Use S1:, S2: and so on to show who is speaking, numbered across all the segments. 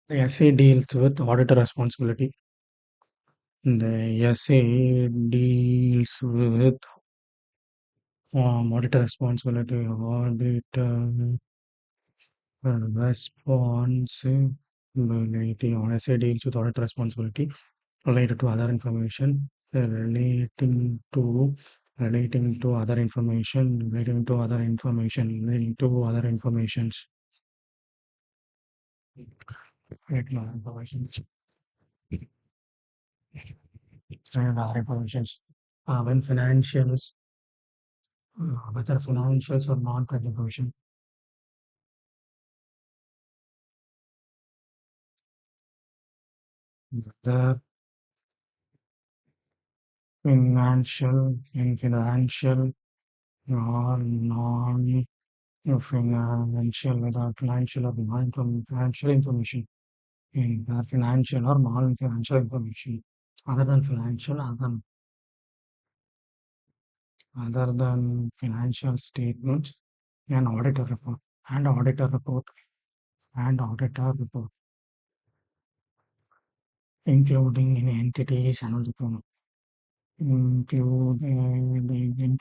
S1: The essay deals with auditor responsibility. The essay deals with auditor responsibility, auditor responsibility, or essay deals with auditor responsibility related to other information, relating to other information, relating to other informations, relating to other information, and other informations. When financials, whether financials or non-credit information, the financial or non-financial, whether financial or non-financial information, in the financial or non-financial information, other than financial, other than financial statements, an auditor report, and auditor report, and auditor report, including in entities and report, including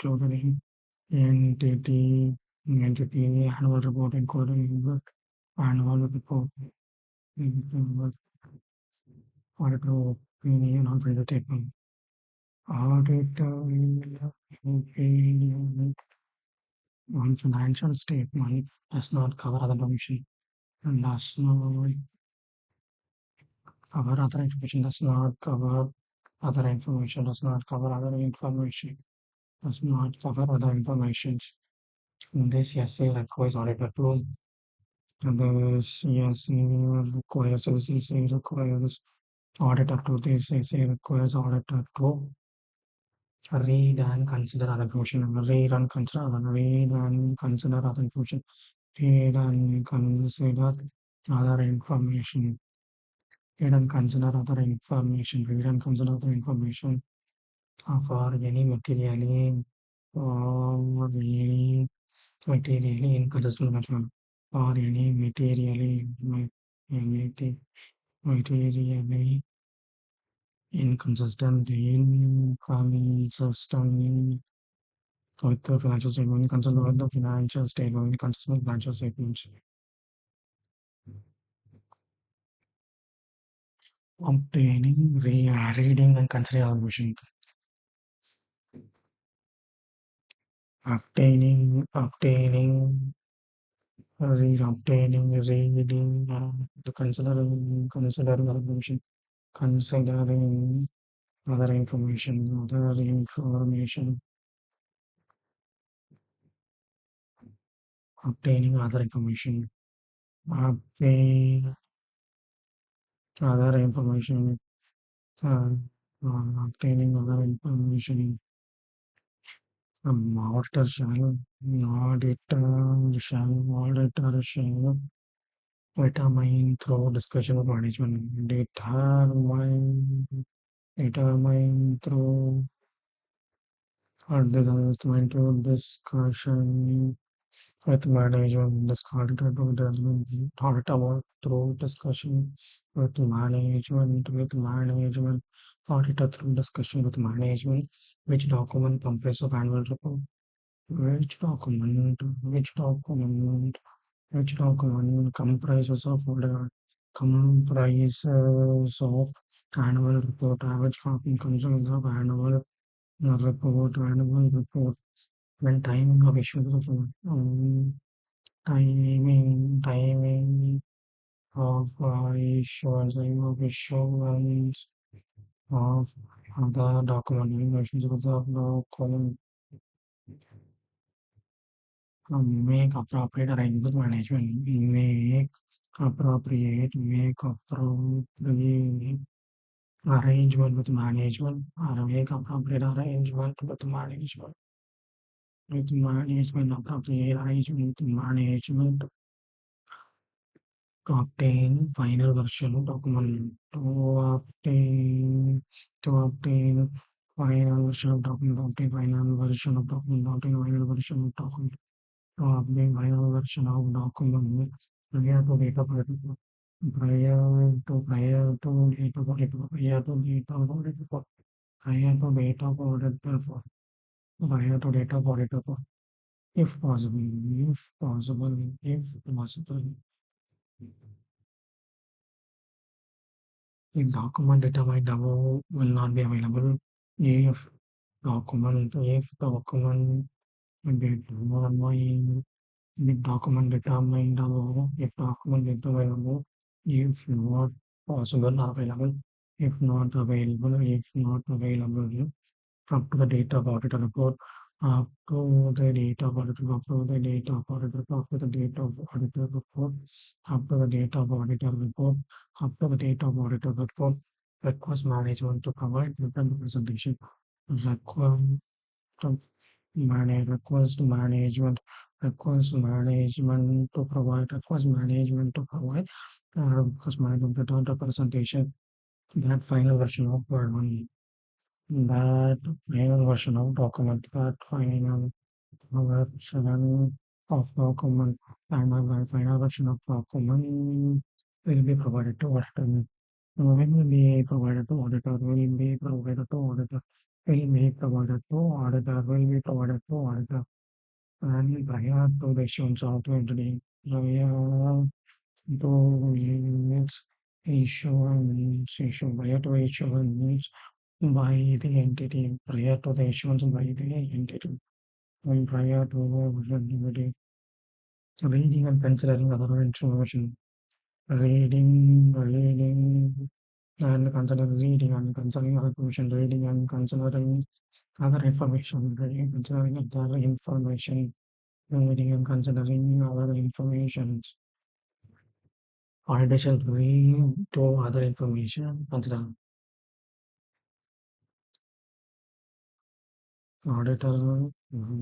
S1: entity, annual report, including the annual report, including auditor opinion on printed statement. Auditor opinion on financial statement does not cover other information, and does not cover other information, does not cover other information, does not cover other information, does not cover other information. This essay requires auditor to this essay requires auditor to this essay requires auditor to read and consider other information, read and consider other information, read and consider other information, read and consider other information, read and consider other information for any any materially inconsistent measurement, or any materially inconsistent with the financial statement, concerned with the financial statement, consistent with financial statements. Reading and considering information. Obtaining, reading, considering other information, considering other information, obtaining other information, obtain other information, uh, obtaining other information. Auditor shall determine through discussion with management. Determine through adjustment to discussion with management. Auditor through discussion with management. Auditor through discussion with management. Which document comprises of annual report? Which document? Which document? Which document comprises of annual report? Which copy consists of annual report. When timing of issues of timing of issuance of the document, versions of the document, make appropriate arrangement with management, make appropriate arrangement with management, or make appropriate arrangement appropriate arrangement with management to obtain final version of document, to obtain final version of document, obtain final version of document, obtain final version of document, to obtain final version of document, we have to data protect. prior to date of audit, prior to date of audit report, prior to date of audit report, prior to date of audit report, if possible, if possible, if possible. If document determined above will not be available, if document determined, if document determined above, if document determined above, if not possible available, if not available, if not available, up to the date of auditor report, up to the date of auditor, up to the date of auditor, up to the date of auditor report, up to the date of auditor report, up to the date of auditor report, request management to provide written presentation, require to manage, request management to provide, request management to return to presentation, that final version of Word only. That final version of document, that final version of document, and the final version of document will be provided to auditor. When will be provided to auditor, will be provided to auditor, will be provided to auditor, will be provided to auditor, and prior to the issuance of the entity, prior to its issue, prior to issuance by the entity, prior to the issuance by the entity, and prior to the entity, reading and considering other information, reading and considering reading and considering other information, reading and considering other information, reading and considering other information, reading and considering other information. Auditor shall read to other information, consider auditor,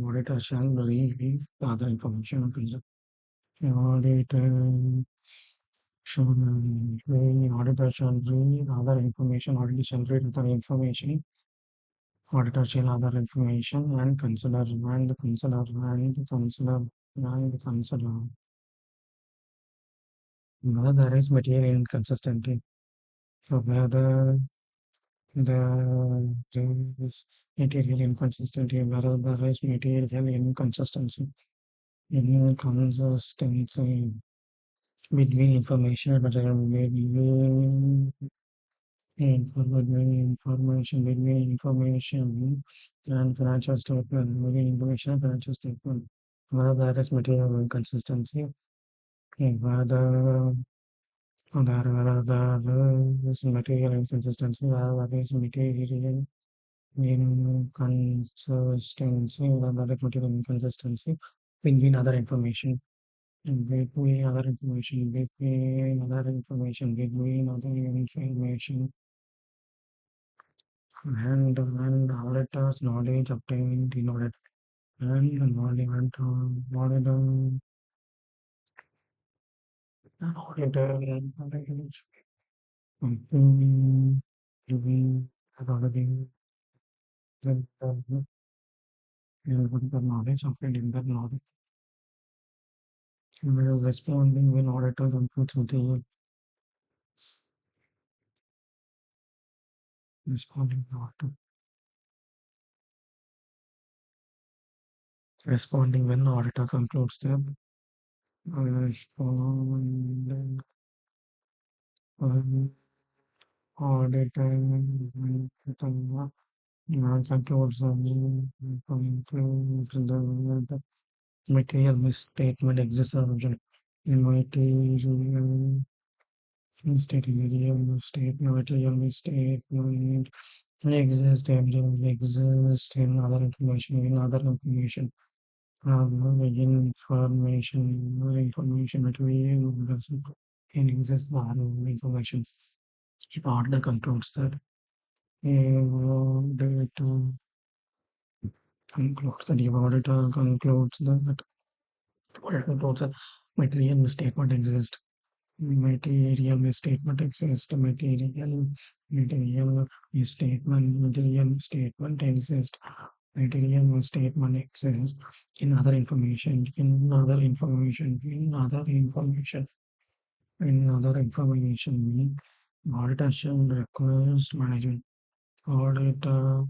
S1: auditor shall read other information, consider auditor shall read, auditor shall read other information, auditor shall read other information, auditor shall other information and consider whether there is material inconsistency. So whether there is material inconsistency, whether there is material inconsistency between information, between information and financial statement, between information and financial statement, whether there is material inconsistency, whether there is material inconsistency, whether there is material inconsistency, whether there is material inconsistency between other information, between other information, between other information, between other information, and auditors knowledge obtained in audit, and the knowledge and auditor knowledge obtained during auditing, and the knowledge obtained in that knowledge. While responding when auditor concludes with the responding auditor, responding when auditor concludes the responding when auditor concludes the material misstatement exists. Material material misstatement exist in other information, information material doesn't can exist in other information. If order concludes that, the concludes that, if auditor concludes that, auditor concludes that material misstatement exists. Material misstatement exists. Material misstatement exists. Material misstatement exists in other information. In other information. In other information. In other information, auditor shall request management. Auditor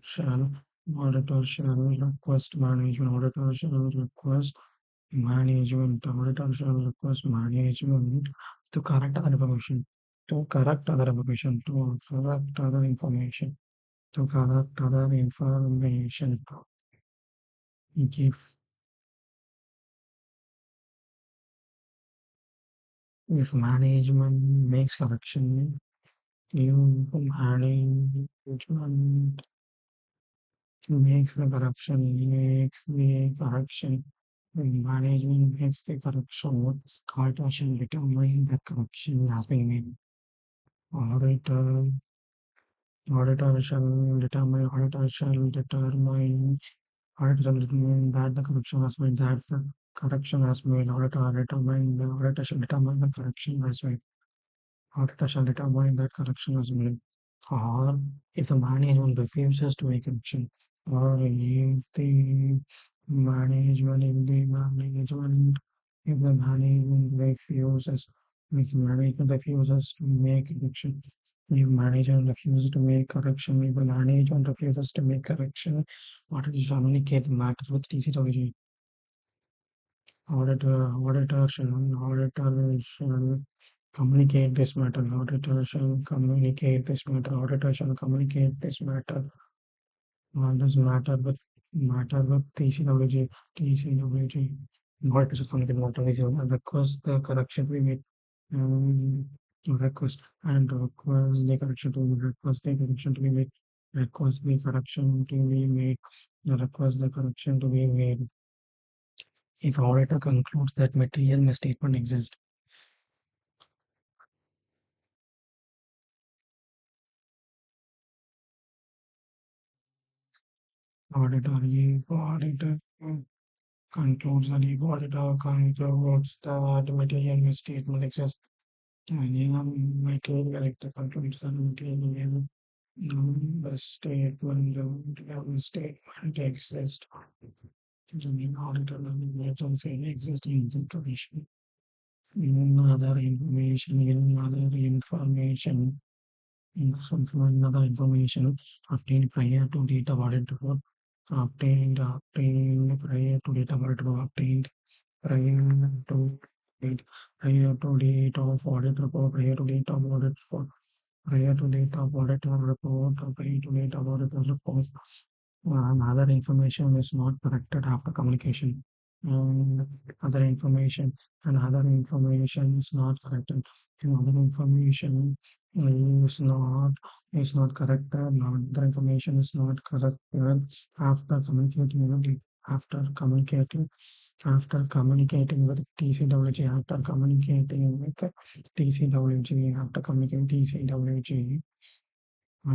S1: shall auditor shall request management. Auditor shall request management. Auditor shall request management to correct other information. To correct other information. To correct other information. To correct other information. If if management makes correction, you management makes the correction. When management makes the correction, auditor shall determine that correction has been made. Auditor, auditor shall determine, auditor shall determine that the correction has been, that the correction has been, auditor shall determine the correction has been. Auditor shall determine that correction has been. Or if the management refuses to make correction, or if the management refuses to make correction, if management refuses to make correction, if the management refuses to make correction, auditor shall communicate the matter with TCWG. Auditor shall communicate this matter. Auditor shall communicate this matter. Auditor shall communicate this matter. Does matter with TCWG. TCWG. Auditor shall communicate matter with request the correction we made. Um, request and request the correction to be made. Request the correction to be made. Request the correction to be made. Request the correction to be made. If auditor concludes that material misstatement exists, auditor concludes that if auditor concludes that material misstatement exists, material it concludes that material misstatement exists. The main auditor makes on saying existing information. In other information, another information obtained prior to date of audit report, obtained prior to date of audit report, obtained prior to date, prior to date of audit report, prior to date of audit report, prior to date of audit report, prior to date of audit report, other information is not corrected after communication. And other information is not corrected. And other information is not corrected. Other information is not corrected after communicating after communicating with TCWG after communicating with TCWG after communicating TCWG.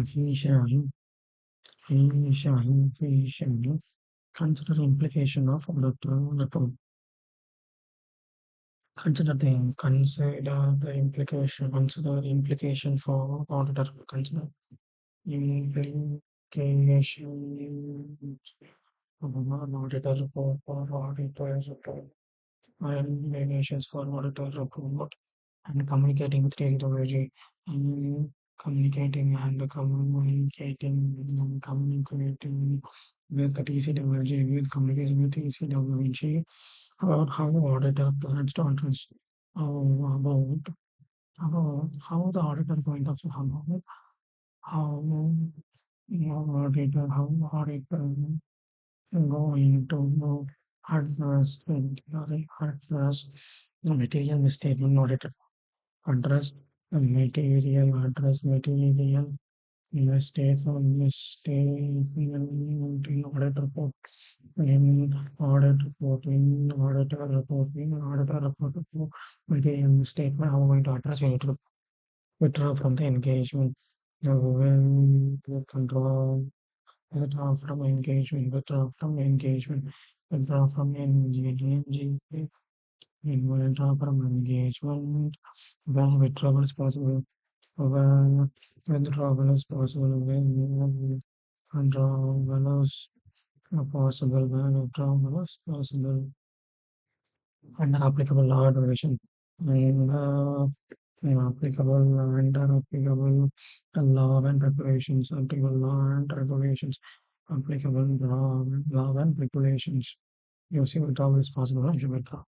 S1: He shall he shall consider the implication of the term. Consider the implication for auditor. Consider implication of an auditor report for auditors report and relations for auditor report and communicating with technology and communicating with the TCWG with communication with TCWG about how auditor plans to address about how the auditor point of view how how auditor going to address the material misstatement auditor address material misstatement in audit report in auditor report material misstatement how we going to address we need to withdraw from the engagement. When the control withdraw from engagement, withdraw from engagement, withdraw from engagement, when withdrawal is possible, when withdrawal is possible, when withdrawal is possible, when withdrawal is possible, under applicable law or regulation. and applicable and applicable law and regulations, applicable law and regulations, applicable law and regulations. You see, withdrawal is possible. You withdraw.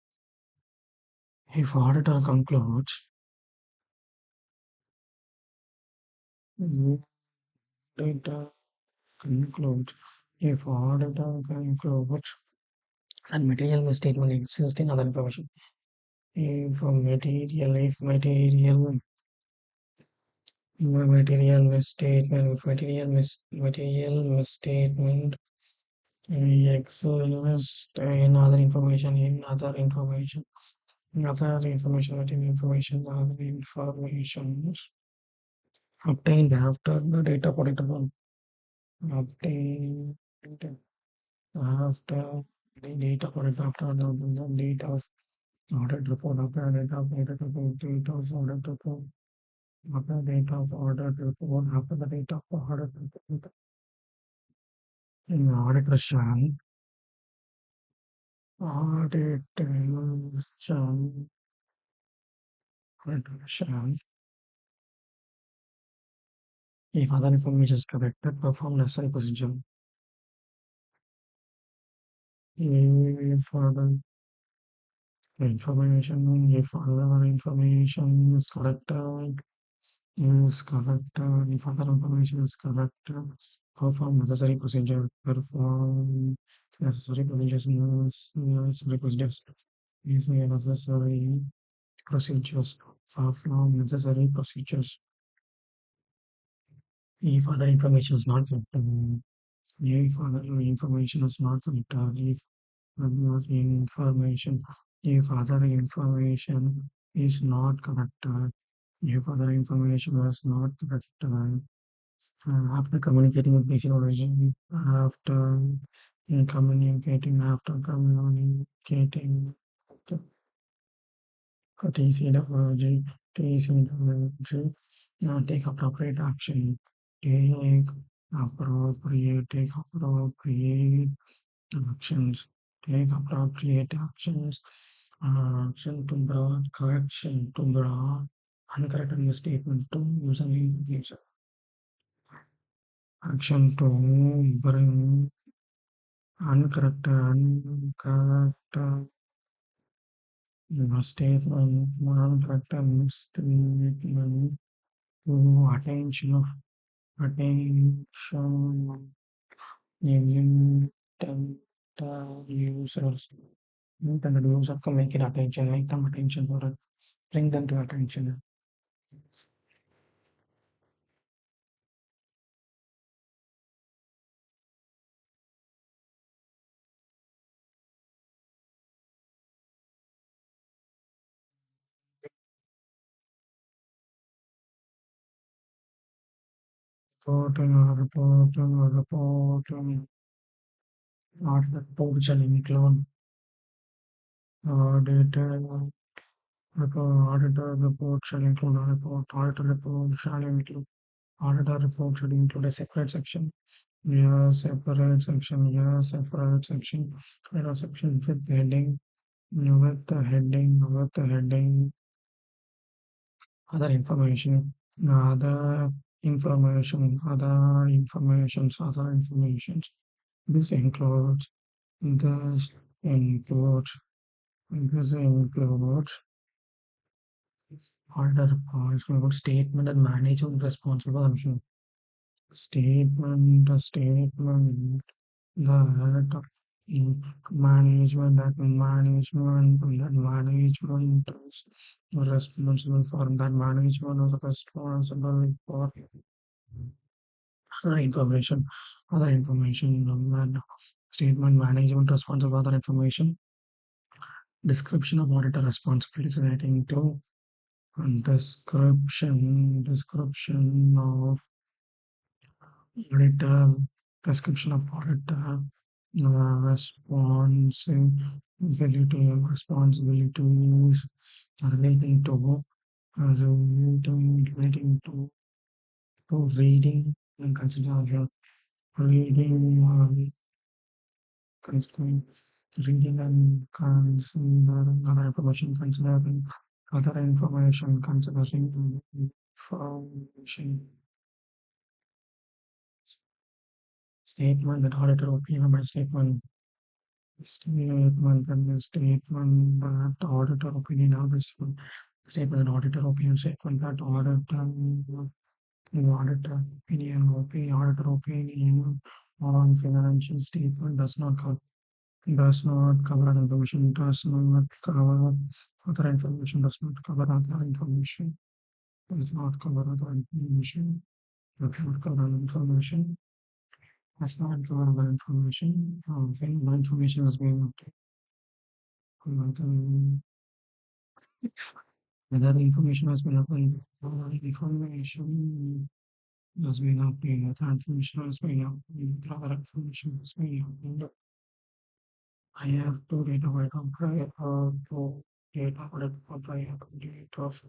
S1: If auditor concludes, mm, data concludes, if auditor concludes, and material misstatement exists in other information. If material misstatement, if material misstatement exist in other information, other information, material information, other information obtained after the data protocol, obtained after the data protocol, after the data of audit report, after data of audit report, data of audit report, after data of audit report, after the data of audit report, in audit shall, audit shall, audit shall, if other information is corrected, perform necessary procedure. If other if other information is corrected, if other information is corrected, perform necessary procedure, perform necessary procedures, necessary procedures, is necessary procedures, perform necessary procedures. If other information is not corrected, if other information is not corrected, if other information, if other information is not corrected, if other information is not corrected, after communicating with basic origin, after communicating with TCWG, TCWG, take appropriate action, take appropriate actions, take appropriate actions, action to bring correction to bring uncorrected misstatement to user action to bring uncorrected misstatement, uncorrected misstatement to attention intended users. Intended user को make it attention, make them attention for it, bring them to attention. Reporting, not the report shall include auditor auditor report shall include a report. Auditor report shall include auditor report should include a separate section. Yeah, separate section. Yeah, separate section. Section with heading. With the heading. Other information. Other information. Other informations. Other informations. This includes. This includes. This includes order reports about statement and management responsible function. Statement that management is responsible for that management is responsible for other information, and statement management responsible for other information, description of auditor responsibility relating to description of auditor, description of auditor, responsibilities relating to reading and consider reading considering reading and considering other information considering Other information considering information statement that auditor opinion by statement and the statement that auditor opinion are this statement that auditor opinion statement that auditor auditor opinion on financial statement does not cover other information, does not cover other information, does not cover other information, does not cover other information, does not cover other information, does not cover other information, when other information has been obtained, whether the information has been obtained, information has been obtained, other information has been obtained, other information has been obtained. I have two data item prior to data audit for prior to date of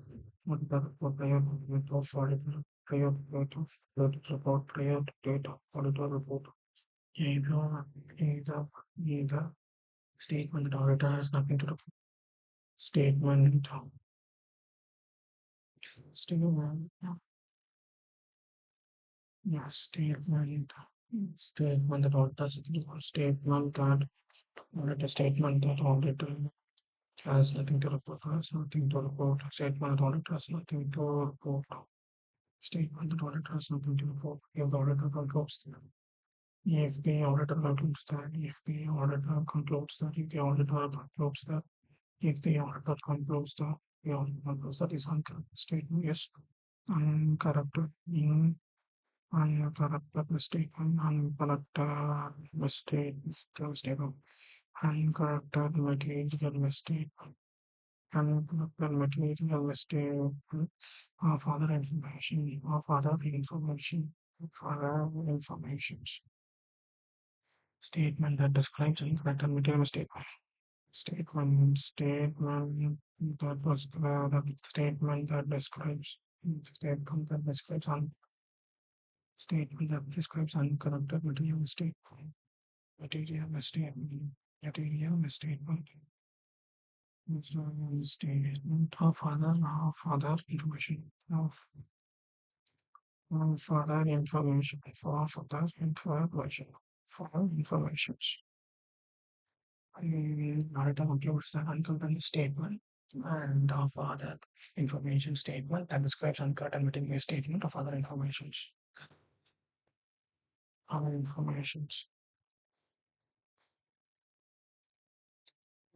S1: what the for prior to date of auditor prior to date of audit report prior to date of auditor report. Either statement that auditor has nothing to do. Statement statement yeah, statement that auditor has nothing to do. Statement that auditor statement that auditor has nothing to report, has nothing to report. Statement auditor has nothing to report. Statement that auditor has nothing to report. If the auditor concludes that, if the auditor concludes that, if the auditor concludes that, if the auditor concludes that, if the auditor concludes that, the auditor concludes that is incorrect. Statement yes, uncorrected in uncorrected statement, uncorrected mistake, mistake, uncorrected material mistake. Material mistake of other information. Statement that describes incorrect and material mistake. Statement that was that statement that describes statement that describes statement that describes uncorrected material mistake. Material mistake. Material misstatement. Statement of other information further information for further information for information. Narrative includes the unconfirmed statement and of other information statement that describes uncorrect and material statement of other informations. Other informations.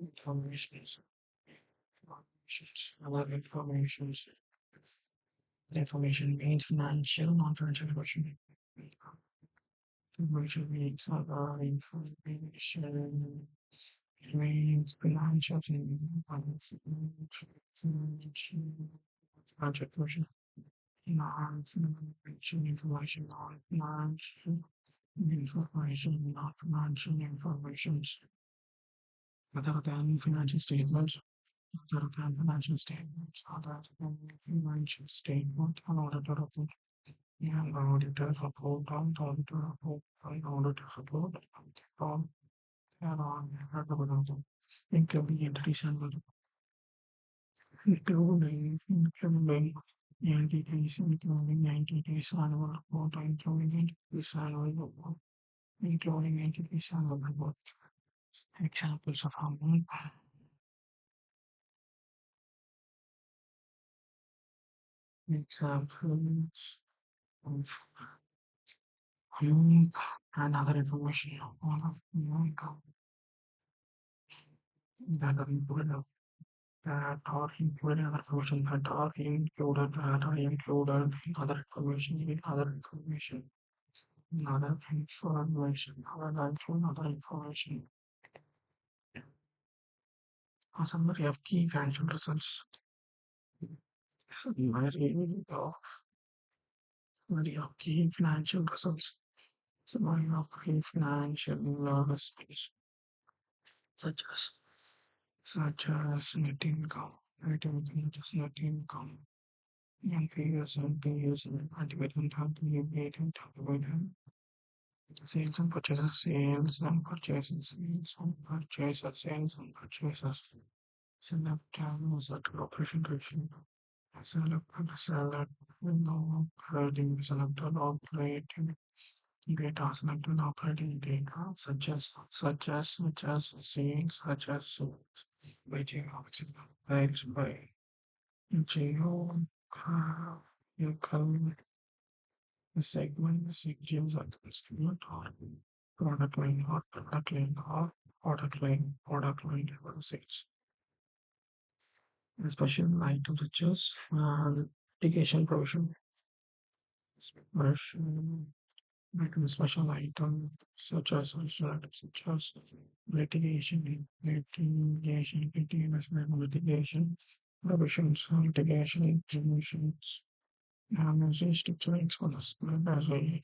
S1: Informations. Other informations. Information means financial, non-financial information. Information means other information. It means financial financial information. Non-financial information, non-financial information, not financial information, other than financial statements, other than financial statements, other than financial statement, an auditor report, and auditor report, and auditor report, and auditor report, and on including entities and including entities annual report, including entities annual report, including entities annual report. Examples of harmony. Examples of unique and other information all of unique that are included that are included in other information that are included in other information in other information in other information other information. A summary of key financial results. Summary of key financial results. Summary of key financial results such as net income, net income, NPS, and dividend, sales and purchases, sales and purchases. Select certain operation direction. Select no operating selected operating data selected operating data such as scenes such as by geographical by geo geographical segment sections of the segment or product line six special items such as litigation provision special special item such as litigation provisions litigation exemptions and as a structural expenses as a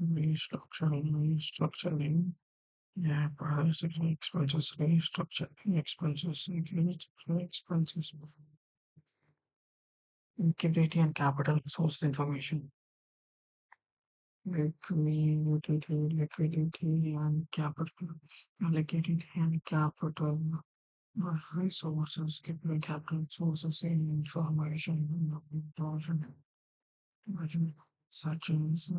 S1: restructuring yeah, basically expenses, restructuring expenses, include expenses, liquidity and capital resources information, liquidity and capital, allocated and capital resources, capital resources in information, information, such as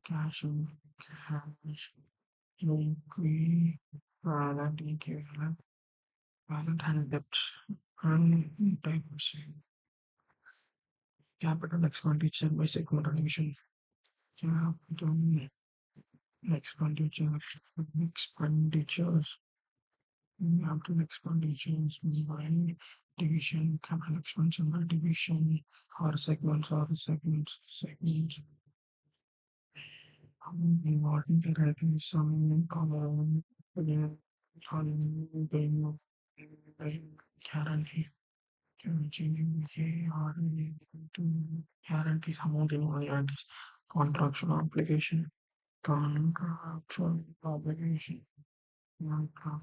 S1: cash, cash, liquid, valid, equivalent. Balance and debt and debts. Capital expenditure by segment allocation. Capital expenditure expenditures. Capital expenditures by division. Capital expenditure by division or segments. Involving the writing some again on being guarantee. Changing or to guarantees amount in money guarantees contractual obligation contractual obligation contractual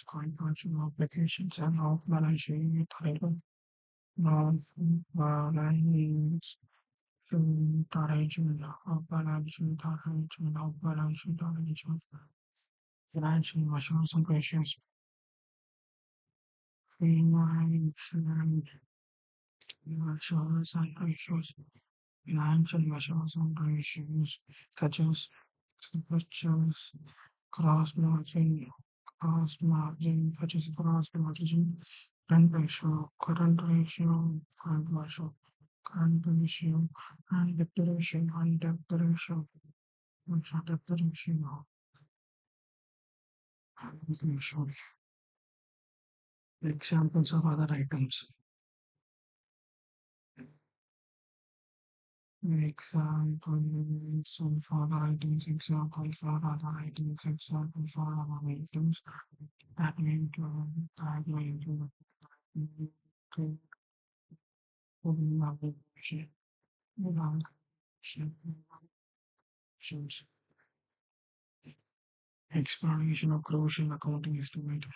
S1: contractual obligations and off balance sheet item off balance sheet arrangement off balance sheet arrangement off balance sheet arrangement financial measures and ratios financial measures and ratios financial measures and ratios such as cross margin, current ratio, and debt ratio, which are debt ratio, debt ratio. Examples of other items. Examples of other items, examples for other items, examples for other items that may include obligation, obligation, explanation of crucial accounting estimate,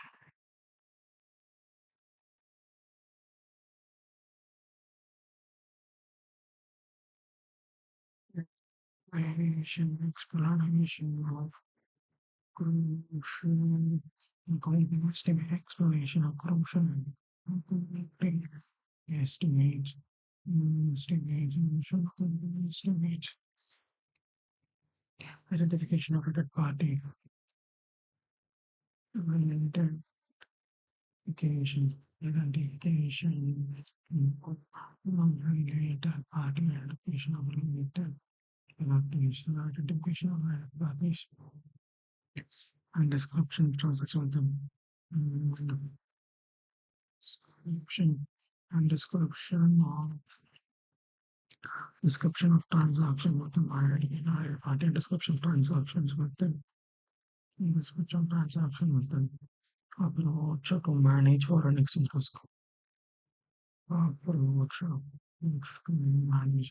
S1: explanation of crucial accounting estimate, explanation of crucial accounting estimates, estimates, identification of a third party, identification of related party, identification of related identification of parties, and description of transaction with them. Description and description of transaction with them. Party description of transactions with them. Description of transaction with them. Approach to manage foreign exchange risk. Approach to manage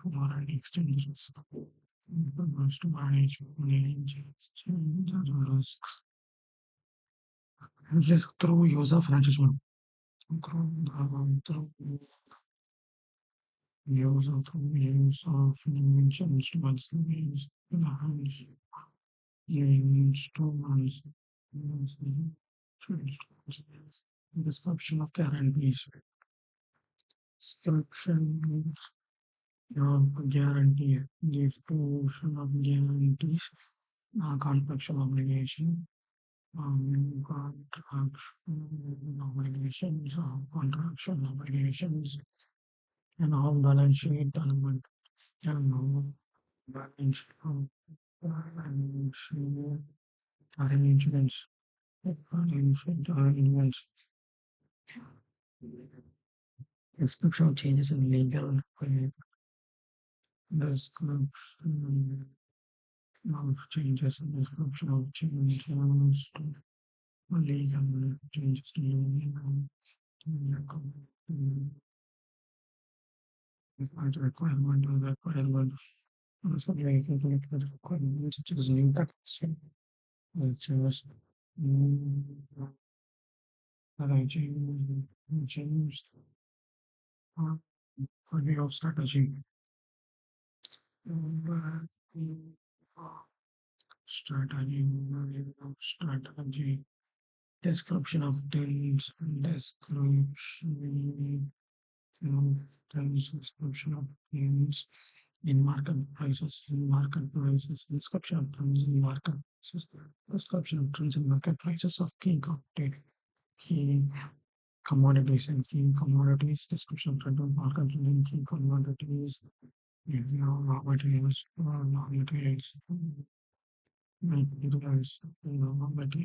S1: foreign exchange risk. Approach to manage foreign exchange risks. Risk through use of financial through use of inventions towards the means in the hands, instruments, description of guarantees, description of guarantee, distribution of guarantees, contractual obligation, contractual obligations, contractual obligations, and all balance sheet element, and all balance sheet arrangements, arrangements, description of changes in legal description of changes in description of changes to legal changes to legal requirement or requirement or something like requirement such as new taxation, which is arranging changed for way of strategy. Strategy, strategy, description of terms, description of terms, description of terms in market prices, description of trends in market prices, description of trends in market prices of key commodities and key commodities, description of trend in market trends in key commodities, raw materials, raw materials, materials, raw materials.